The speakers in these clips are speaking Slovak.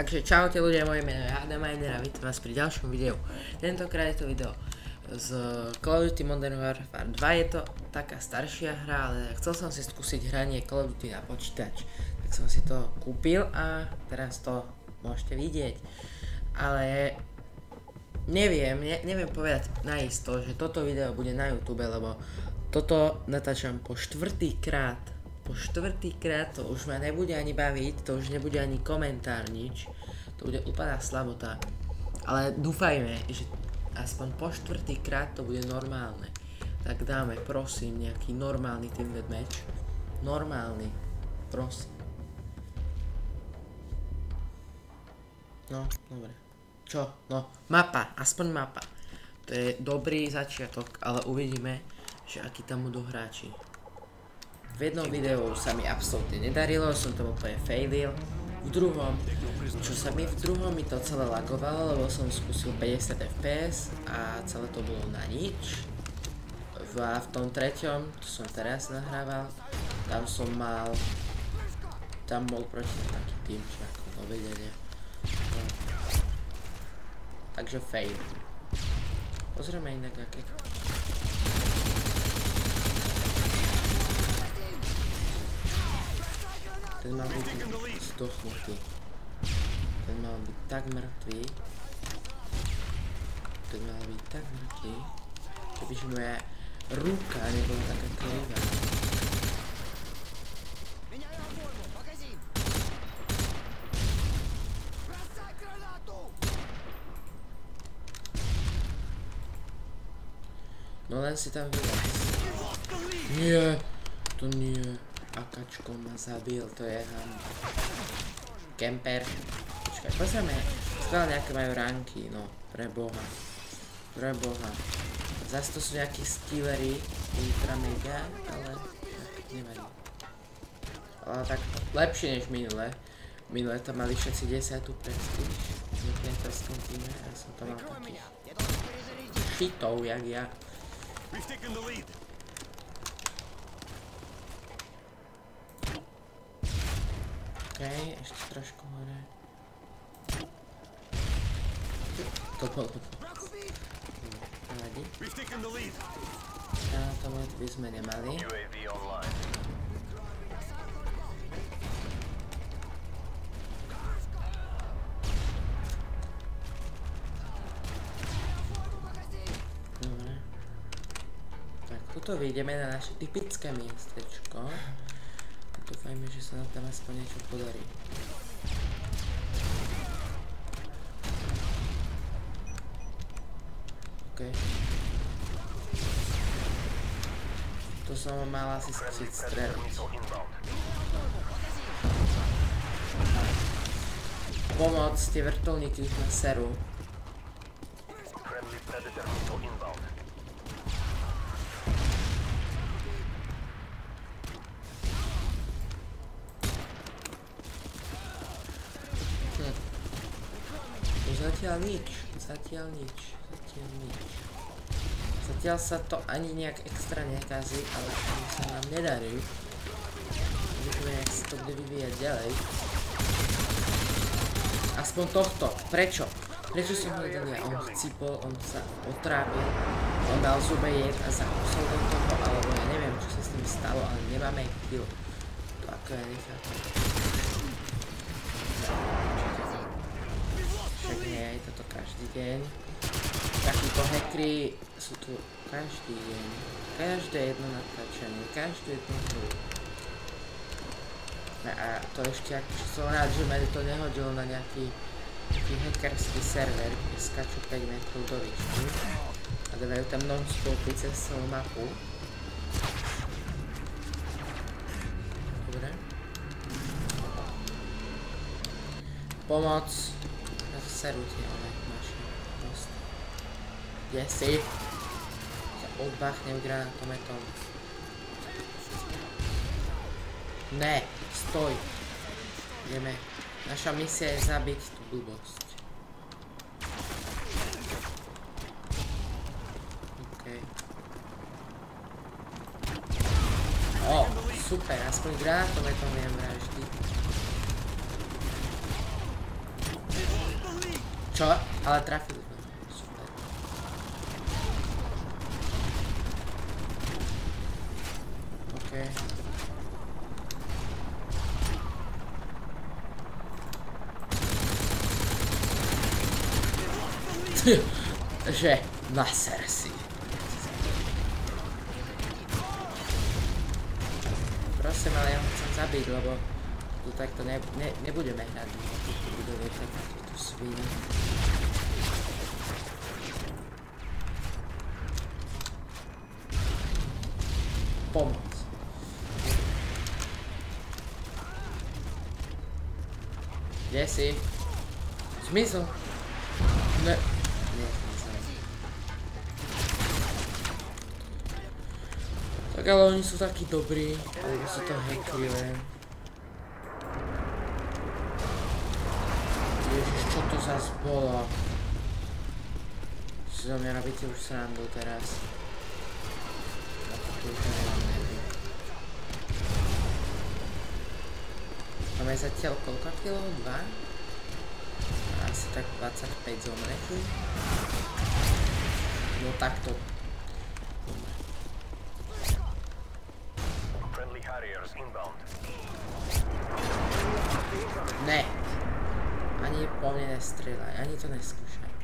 Takže čaute ľudia, moje meno je Adamajner a vítam vás pri ďalšom videu. Tentokrát je to video z Call of Duty Modern Warfare 2, je to taká staršia hra, ale chcel som si skúsiť hranie Call of Duty na počítač. Tak som si to kúpil a teraz to môžete vidieť. Ale neviem povedať naisto, že toto video bude na YouTube, lebo toto natáčam po štvrtýkrát. Po štvrtýkrát to už ma nebude ani baviť, to už nebude ani komentár, nič. To bude úplná slabota. Ale dúfajme, že aspoň po štvrtýkrát to bude normálne. Tak dáme, prosím, nejaký normálny team deathmatch. Normálny, prosím. No, dobre. Čo? No, mapa, aspoň mapa. To je dobrý začiatok, ale uvidíme, že akí tam budú hráči. V jednom videu sa mi absolútne nedarilo, som to úplne failil. V druhom, v druhom mi to celé lagovalo, lebo som skúsil 50 fps a celé to bolo na nič. A v tom treťom, to som teraz nahrával, tam bol proti taký tým, čo ako do vedenia. No. Takže fail. Pozrieme inak aké. Ten mal byť zdochnutý. Ten mal byť tak mŕtvý. Kebyže moja ruka nebola taká krivá. No len si tam vylez. Nie, to nie. Akačko ma zabil, to je Kemper. Počkaj, pozrieme, stále nejaké majú ranky, no, preboha. Zas to sú nejakí skillery, ultra mega, ale nevadí. Ale tak lepšie než minule. Minule tam mali všetci 10. prestíž v nepriateľskom týme a som to mal takých shitov, jak ja. Okej, ešte trošku hore. To bolo. Nevadí. A tomu by sme nemali. Dobre. Tak, tuto vyjdeme na naše typické miestečko. Dúfajme, že sa nám tam aspoň niečo podarí. OK. To som mal asi skúsiť streliť. Pomoc, tie vrtuľníky už ma serú. Zatiaľ nič. Zatiaľ sa to ani nejak extra nekazí, ale ani sa nám nedarí. Uvidíme, jak sa to bude vyvíjať ďalej. Aspoň tohto. Prečo? Prečo som ho nedal ja? On chcípol, on sa otrápil, on dal zube jed a zakusol do toho, alebo ja neviem, čo sa s tým stalo, ale nemáme kill. To ako ja nechápem. Však nie, je toto každý deň. Takíto hackry sú tu každý deň. Každé jedno natáčanie, každú jednu hru. A to ešte, som rád, že ma to nehodilo na nejaký hackerský server, kde skačú 5 metrov do výšky. A dávajú tam non-scopy cez celú mapu. Dobre. Pomoc. Seru tie ale naše proste. Kde si? Sa odbachnem granátometom. Ne, stoj. Ideme. Naša misia je zabiť tú blbosť. OK. O, super, aspoň granátometom viem vraždiť. Čo? Ale trafili sme. Super. OK. Že naser si. Prosím, ale ja ho chcem zabiť, lebo tu takto nebudeme hrať. Tu budú lietať takúto svinu. Pomoc. Kde si? Zmizol. Ne. Tak ale oni sú takí dobrí, alebo sú to hacklivé. Ježiš, čo to zas bolo? Si do mňa robíte už srandu teraz. Na to tu už nemám nervy. Máme zatiaľ koľko kilo? 2? Asi tak 25 zomretí. No takto. Ne. Ani po mne nestrieľaj, ani to neskúšaj.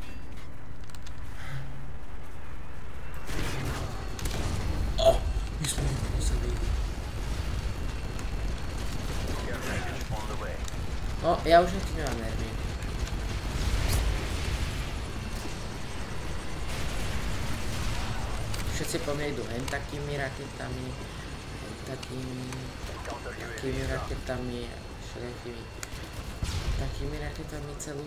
My sme nemuseli. Ja už na tým nemám nervy. Všetci po mne idú hen takými raketami, takými raketami a všelijakými takými raketami celú.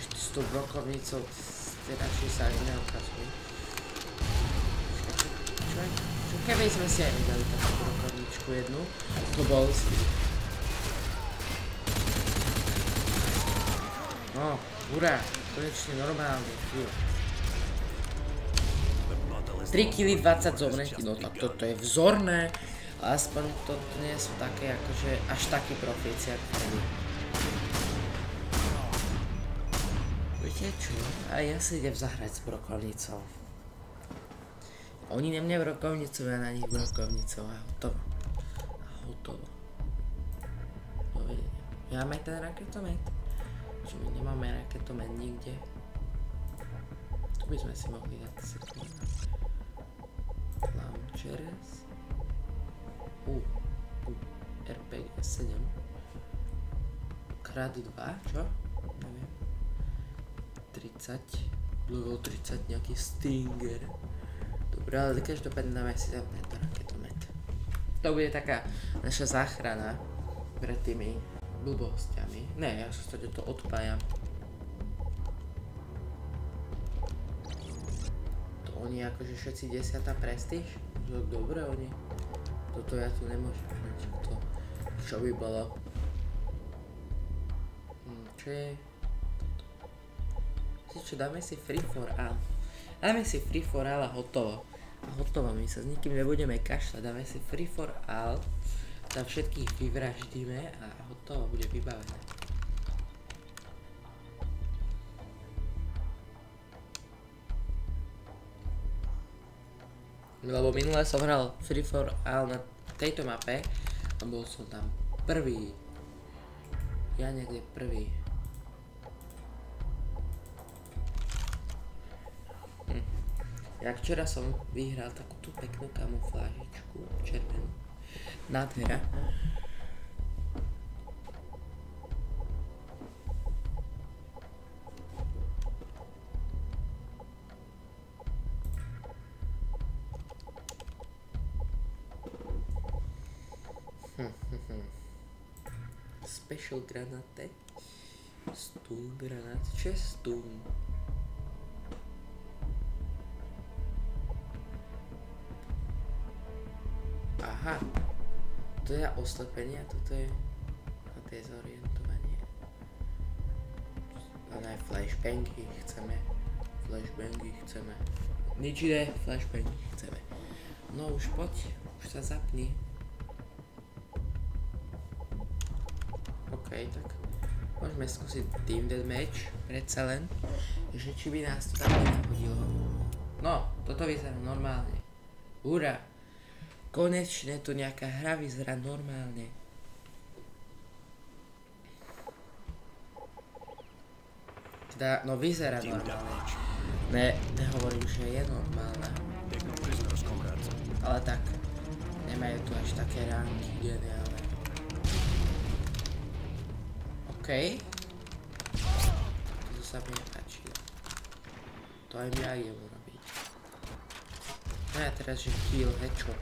Ešte s tou brokovnicou radšej sa ani neokazujú. Čo keby sme si aj vydali takú brokovničku jednu, to bol si. No, hurá, konečne normálne, chvíľa. 3 kg 20 zomretí, no tak toto je vzorné. Aspoň to nie sú také akože až takí profíci ako prvý. Viete čo? A ja si idem zahrať s brokovnicou. Oni na mňa brokovnicou, ja na nich brokovnicou a hotovo. A hotovo. Dovidenia. Máme ten raketomet? Že my nemáme raketomet nikde. Tu by sme si mohli dať sekundu. Launchers. RPG 7 krát 2, čo? Neviem. 30, level 30 nejaký Stinger. Dobre, ale každopádne dáme si tam tento raketomet. To bude taká naša záchrana pred tými blbosťami. Ne, ja sa to odpájam. To oni akože všetci 10. prestíž? Dobre oni. Toto ja tu nemôžem hrať, čo by bolo? Čo je? Čo, dáme si free for all. Dáme si free for all a hotovo. A hotovo, my sa s nikým nebudeme kašľať, dáme si free for all. Tam všetkých vyvraždíme a hotovo, bude vybavené. Lebo minule som hral Free for All na tejto mape a bol som tam prvý. Ja niekde prvý. Jak včera som vyhral takúto peknú kamuflážičku, červenú. Nádhera. Special granate. Stun granát. Čo je stun? Aha. To je oslepenie a toto je dezorientovanie. Ale aj flashbangy chceme. Flashbangy chceme. Nič iné, flashbangy chceme. No už poď, už sa zapni. OK, tak Môžeme skúsiť team deathmatch, predsa len, že či by nás to tam nenahodilo. No, toto vyzerá normálne. Hurá! Konečne tu nejaká hra vyzerá normálne. Teda, no vyzerá normálne. Nehovorím, že je normálna. Ale tak, nemajú tu až také ránky geniálne. Okej. To sa mi nepáči. To aj mi aj idem urobiť. No ja teraz, že kill, headshot.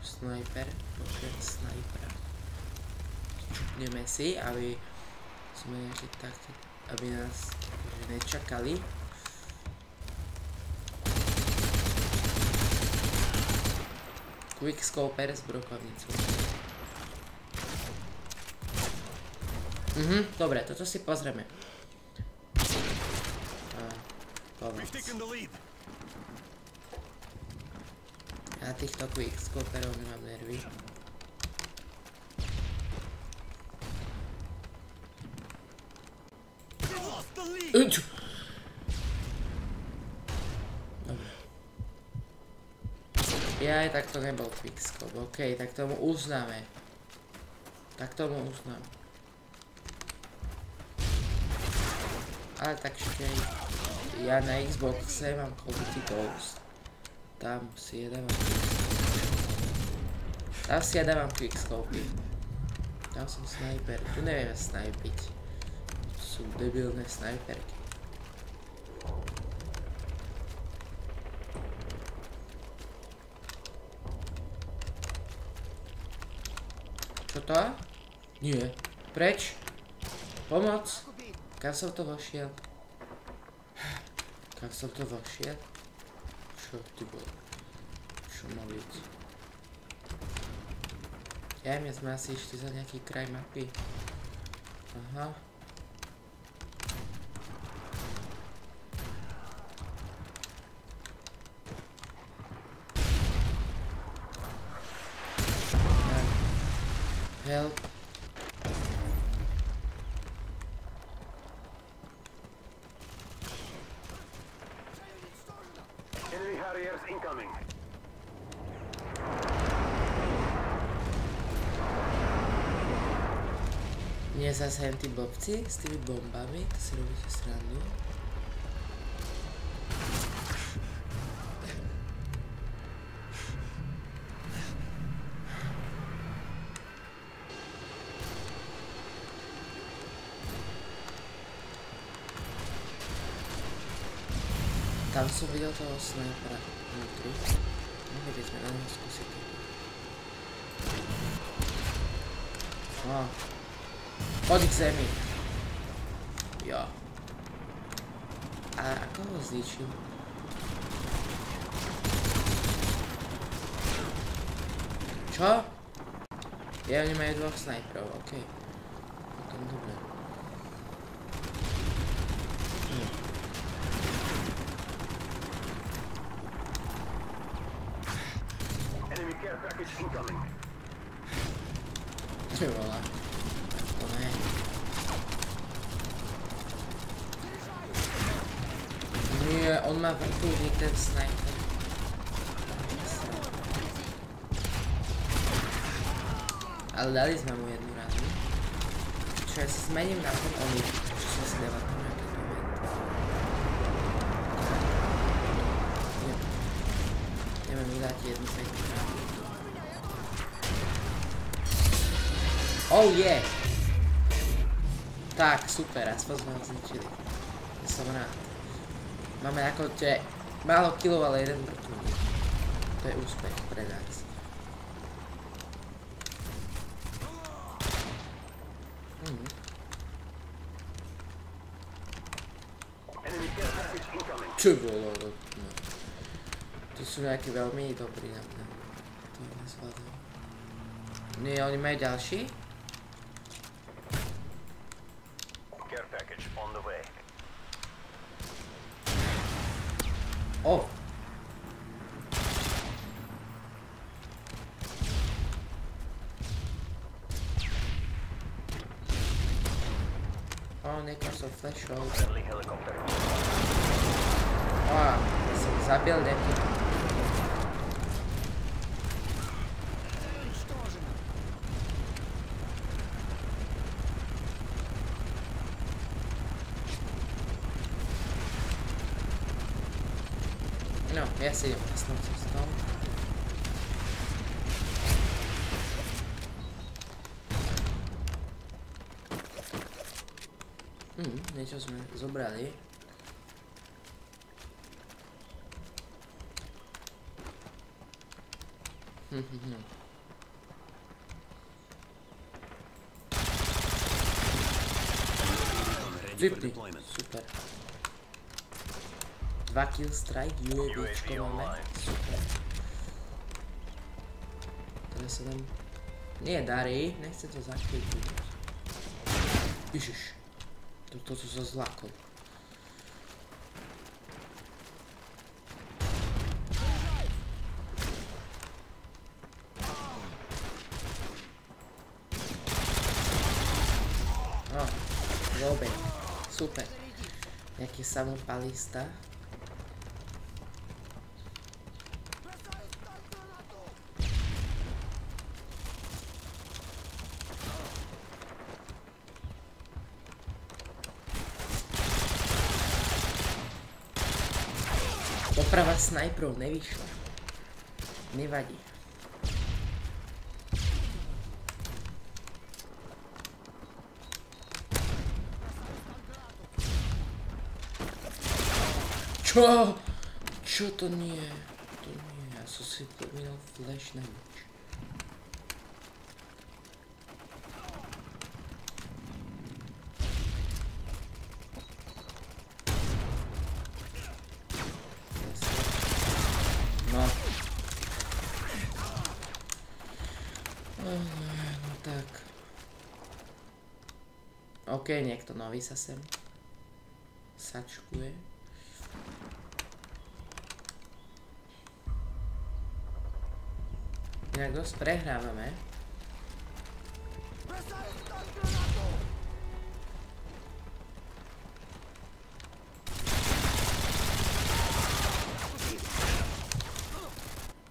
Sniper, počujem snipera. Čupneme si, aby sme že takto, aby nás nečakali. Quickscoper s brokovnicou. Dobre, toto si pozrieme. Pomoc. Ja týchto quickscoperov nemám nervy. Dobre. Jaj, tak to nebol quickscope, okej, tak tomu uznáme. Tak tomu uznám. Ale tak ešte ja na Xboxe mám Call of Duty Ghost. Tam si jedávam quickscopy. Tam som sniper, tu nevieme snajpiť. To sú debilné snajperky. Čo to? Nie. Preč? Pomoc? Kam som to vošiel? Kam som to vošiel? Čo ty bol? Čo má byť? Ja my sme asi išli za nejaký kraj mapy. Aha. Help. Enemy Harriers incoming. Nie zase tí blbci s tými bombami, to si robíte srandu. Tam som videl toho snajpera vnútri. Mohli by sme na neho skúsiť. No. Poď k zemi. Jo. A ako ho zničil? Čo? Ja, oni majú dvoch snajperov, okej. Potom dobre. Enemy care package incoming. Čo volá? To ne. Nie, on má vrtulník, ten sniper. Ale dali sme mu jednu ránu. Čo ja si zmením na ten onik, čo som si dával tam nejaký moment. Ideme mi dať jednu peknú ránu. Oh yeah! Tak, super, aspoň sme ho zničili. Ja som rád. Máme ako tie málo kilov, ale jeden vrtulník. To je úspech pre nás. Enemy care package incoming. Čo bolo? No. To sú nejakí veľmi dobrí na mňa. To nezvládam. Nie, oni majú ďalší? Care package on the way. Niekam som flashol. Friendly helicopter. Som zabil nejaký. No, ja si idem vlastnou cestou. Niečo sme zobrali. Vypni, super. 2 kill strike, UAVčko máme, super. Teraz sa nám nedarí, nechce to zakryť. Ježiš. Toto sa zlakol. Dobre, super. Nejaký samopalista. Oprava snajprov nevyšla. Nevadí. Čo? Čo to nie? To nie. Ja som si pomínal flash na nič. No tak. OK, niekto nový sa sem sačkuje. Inak dosť prehrávame.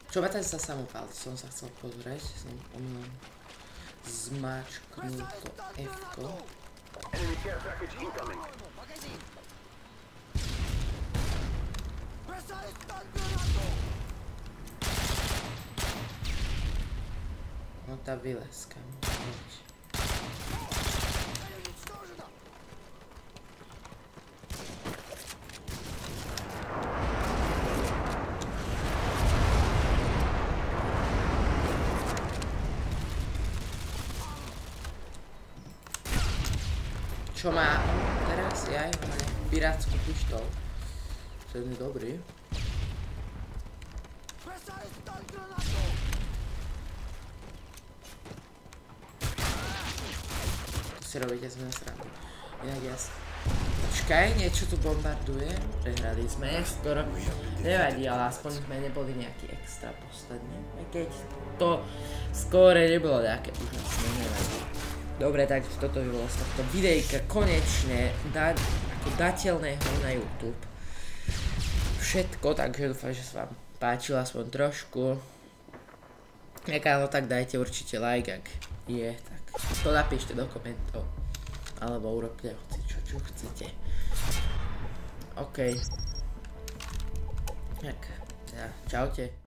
Čo ma tady sa samopál? Som sa chcel pozrieť, som omylom zmáčknul to F-ko. Enemy care package incoming. No tá vyleska. Poď. Čo má teraz? Ja mám pirátsky pištol. To je dobrý. Si robíte sme na srandu. Inak jasne. Počkaj, niečo tu bombarduje. Prehrali sme skoro. Nevadí, ale aspoň sme neboli nejaký extra posledný. Aj keď to skóre nebolo nejaké úžasné, nevadí. Dobre, takže toto by bolo z tohto videjka konečne ako dateľného na YouTube. Všetko, takže dúfam, že sa vám páčilo aspoň trošku. Ak áno, tak dajte určite like, ak je, tak to napíšte do komentov. Alebo urobte hoci čo chcete. OK. Tak, čaute.